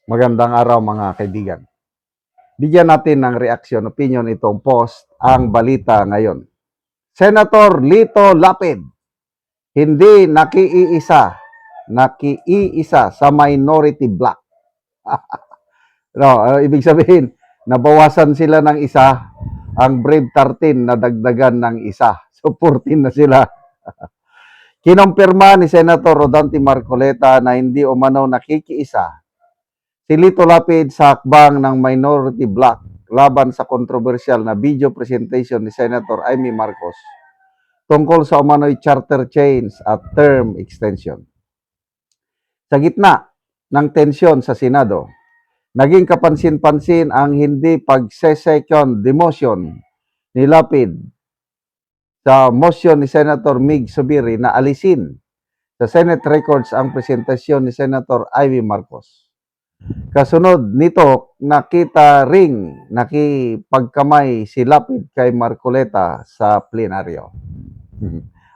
Magandang araw mga kaibigan. Bigyan natin ng reaction, opinion itong post, ang balita ngayon. Senator Lito Lapid, hindi nakiiisa sa minority bloc. No, ibig sabihin, nabawasan sila ng isa, ang Brave 13 na dagdagan ng isa. So 14 na sila. Kinumpirma ni Senator Rodante Marcoleta na hindi umano nakikiisa si Lito Lapid sa hakbang ng minority bloc laban sa kontrobersyal na video presentation ni Senator Amy Marcos tungkol sa umano'y charter change at term extension. Sa gitna ng tensyon sa Senado, naging kapansin-pansin ang hindi pagse-second demotion ni Lapid sa motion ni Senator Mig Zubiri na alisin sa Senate records ang presentasyon ni Senator Amy Marcos. Kasunod nito, nakipagkamay si Lapid kay Marcoleta sa plenaryo.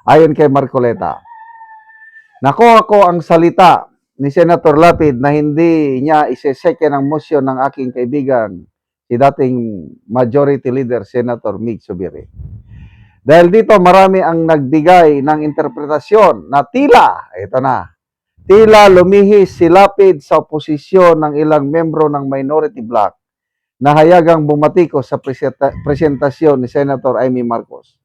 Ayon kay Marcoleta, nakuha ko ang salita ni Senator Lapid na hindi niya iseseke ng motion ng aking kaibigan, si dating Majority Leader Senator Mig Zubiri. Dahil dito marami ang nagbigay ng interpretasyon na tila lumihis si Lapid sa oposisyon ng ilang membro ng minority bloc na hayagang bumatikos sa presentasyon ni Senator Amy Marcos.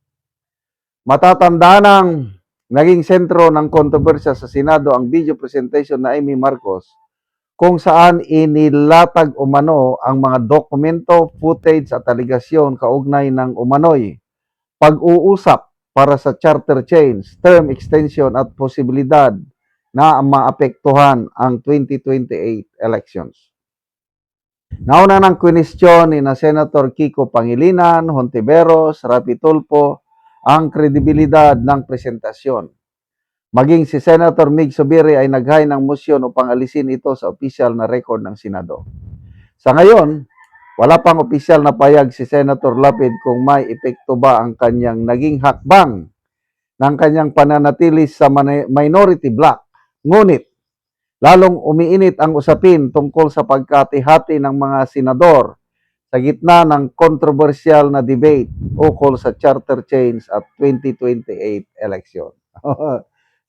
Matatandaan ng naging sentro ng kontrobersya sa Senado ang video presentation na Amy Marcos kung saan inilatag umano ang mga dokumento, footage at aligasyon kaugnay ng umano'y pag-uusap para sa charter change, term extension at posibilidad na maapektuhan ang 2028 elections. Nauna ng kwestiyon ni na Senator Kiko Pangilinan, Hontiveros, Rapi Tulfo ang kredibilidad ng presentasyon. Maging si Senator Mig Zubiri ay naghain ng motion upang alisin ito sa opisyal na record ng Senado. Sa ngayon, wala pang opisyal na payag si Senator Lapid kung may epekto ba ang kanyang naging hakbang ng kanyang pananatili sa minority bloc. Ngunit, lalong umiinit ang usapin tungkol sa pagkati-hati ng mga senador sa gitna ng kontrobersyal na debate ukol sa charter change at 2028 election.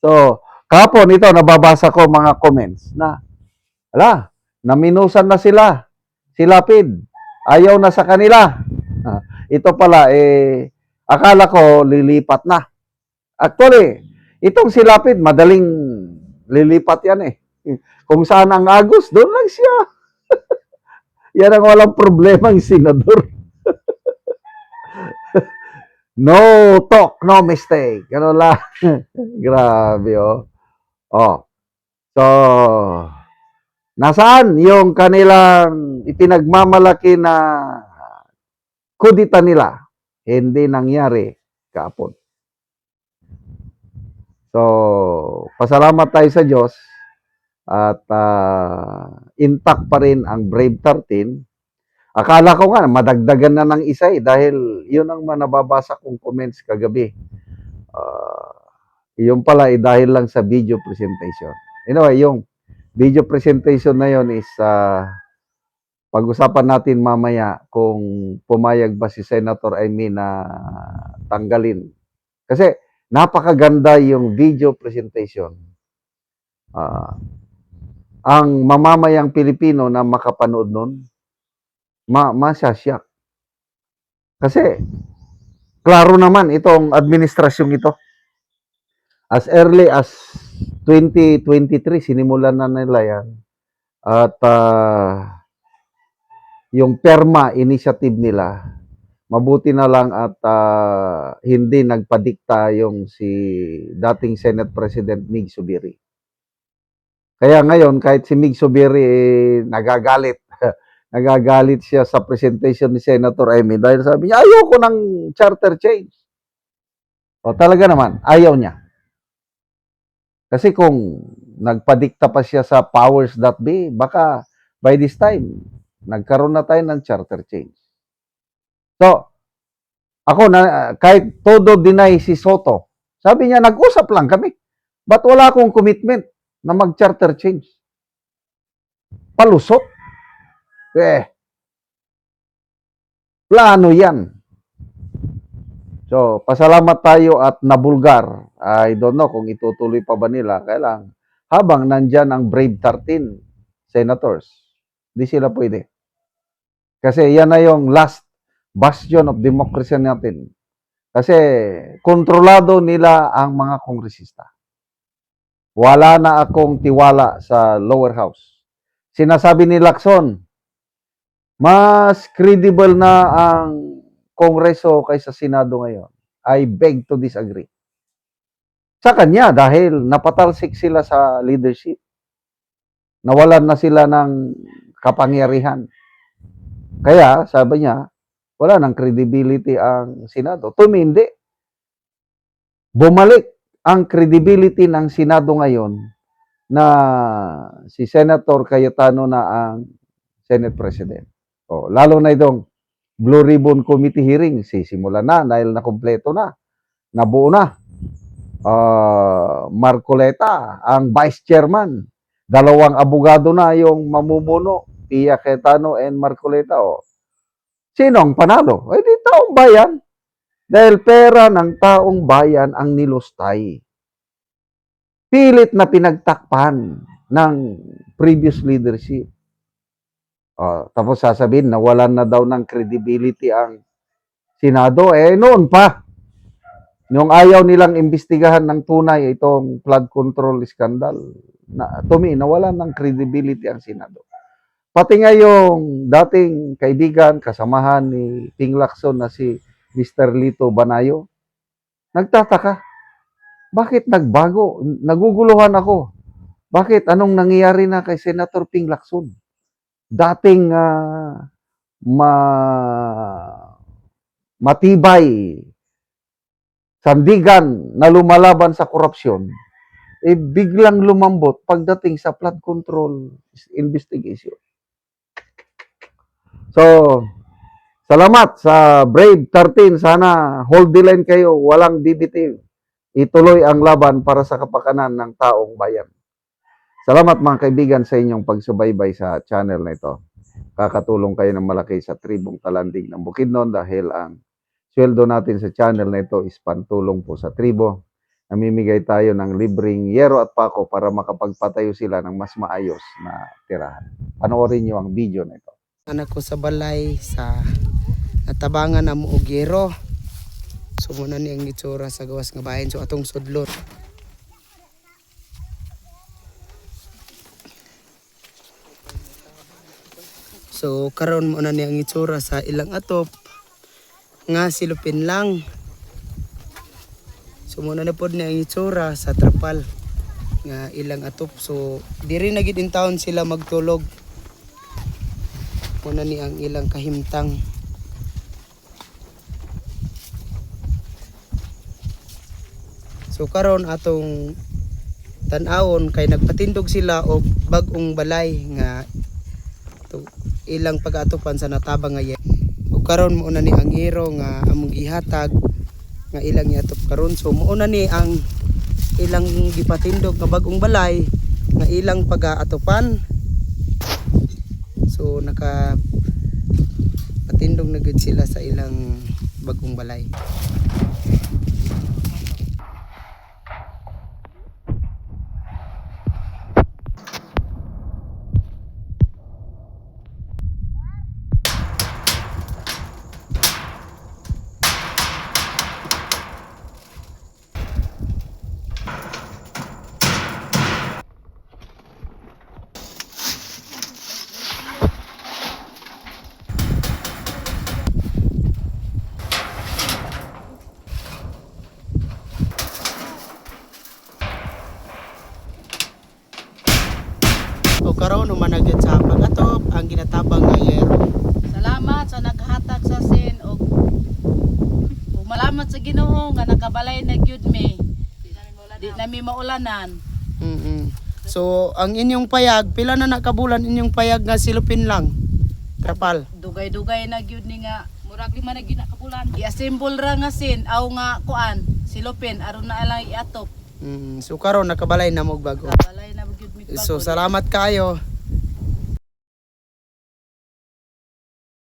So, kahapon ito, nababasa ko mga comments na, naminusan na sila. Si Lapid, ayaw na sa kanila. Ito pala, akala ko lilipat na. Actually, itong si Lapid, madaling lilipat yan eh. Kung saan ang Agos, doon lang siya. Yan ang walang problema ang senador. No talk, no mistake. Ano lang. Grabe oh. So, nasaan yung kanilang ipinagmamalaki na kudita nila? Hindi nangyari kahapon. So, pasalamat tayo sa Diyos at intact pa rin ang Brave 13. Akala ko nga, madagdagan na ng isa dahil yun ang nababasa kong comments kagabi. Yun pala dahil lang sa video presentation. Anyway, yung video presentation na yun is pag-usapan natin mamaya kung pumayag ba si Senator Amy na tanggalin. Kasi napakaganda yung video presentation. Ang mamamayang Pilipino na makapanood nun, masasyak. Kasi, klaro naman itong administrasyong ito. As early as 2023, sinimulan na nila yan. At yung PERMA initiative nila, mabuti na lang at hindi nagpadikta yung si dating Senate President Mig Zubiri. Kaya ngayon, kahit si Mig Zubiri nagagalit, nagagalit siya sa presentation ni Senator Amy dahil sabi niya, ayoko ng charter change. O talaga naman, ayaw niya. Kasi kung nagpadikta pa siya sa powers that be, baka by this time, nagkaroon na tayo ng charter change. So, ako kahit todo deny si Soto, sabi niya, nag-usap lang kami. Ba't wala akong commitment na mag-charter change? palusot. Plano yan. So, pasalamat tayo at nabulgar. I don't know kung itutuloy pa ba nila. Kailang, habang nandyan ang Brave 13 senators, di sila pwede. Kasi yan na yung last bastion of democracy natin. Kasi kontrolado nila ang mga kongresista. Wala na akong tiwala sa lower house. Sinasabi ni Lacson, mas credible na ang Kongreso kaysa Senado ngayon. I beg to disagree. Sa kanya dahil napatalsik sila sa leadership. Nawalan na sila ng kapangyarihan. Kaya sabi niya, wala nang credibility ang Senado. Tumindi. Bumalik ang credibility ng Senado ngayon na si Senator Cayetano na ang Senate President. Lalo na itong Blue Ribbon Committee hearing, sisimula na dahil nakumpleto na. Nabuo na. Marcoleta, ang Vice Chairman. 2 abogado na yung mamumuno, Pia Cayetano and Marcoleta. Sino ang panalo? Di taong bayan. Dahil pera ng taong bayan ang nilustay. Pilit na pinagtakpan ng previous leadership. Tapos sasabihin, nawalan na daw ng credibility ang Senado. Noon pa. Nung ayaw nilang imbestigahan ng tunay itong flood control scandal, nawalan ng credibility ang Senado. Pati nga yung dating kaibigan, kasamahan ni Ping Lacson na si Mr. Lito Banayo, nagtataka. Bakit nagbago? Naguguluhan ako. Bakit? Anong nangyayari na kay Senator Ping Lacson? Dating matibay sandigan na lumalaban sa korupsyon, biglang lumambot pagdating sa flood control investigation. So, salamat sa Brave 13. Sana hold the line kayo, walang bibitiw. Ituloy ang laban para sa kapakanan ng taong bayan. Salamat mga kaibigan sa inyong pagsubaybay sa channel na ito. Kakatulong kayo ng malaki sa tribong Talanding ng Bukidnon dahil ang sweldo natin sa channel na ito is pantulong po sa tribo. Namimigay tayo ng libreng yero at pako para makapagpatayo sila ng mas maayos na tirahan. Panoorin nyo ang video na ito. Anak ko sa balay sa natabangan na mo og yero. So muna ni ang itsura sa gawas nga bahin so atong sudlot. So karon mo na ni ang itsura sa ilang atop nga silupin lang. So muna na pod ni ang itsura sa trapal nga ilang atop. So diri na gid in town sila magtulog. Muna ni ang ilang kahimtang. So karon atong tan-awon kay nagpatindog sila og bag-ong balay nga ilang pag-atupan sa natabang nga yen. Ug karon mo na ni ang hero nga among gihatag nga ilang iatop karon. So mo na ni ang ilang gipatindog nga bag-ong balay nga ilang pag-atupan. So naka patindog na gud sila sa ilang bag-ong balay. O karon umanagad sa pag-atop ang ginatabang nga yero. Salamat sa naghatag sa sin og malamat sa Ginoo nga nakabalay na gyud mi. Di na mi maulanan. So ang inyong payag pila na nakabulan inyong payag nga silupin lang. Trapal. Dugay-dugay na gyud ni nga murag lima na gyud nakabulan. I-assemble ra nga sin aw nga kuan silupin aron na lang iatop. So karon nakabalay na mo og bago. Kabalay na gyud mi. So salamat kayo.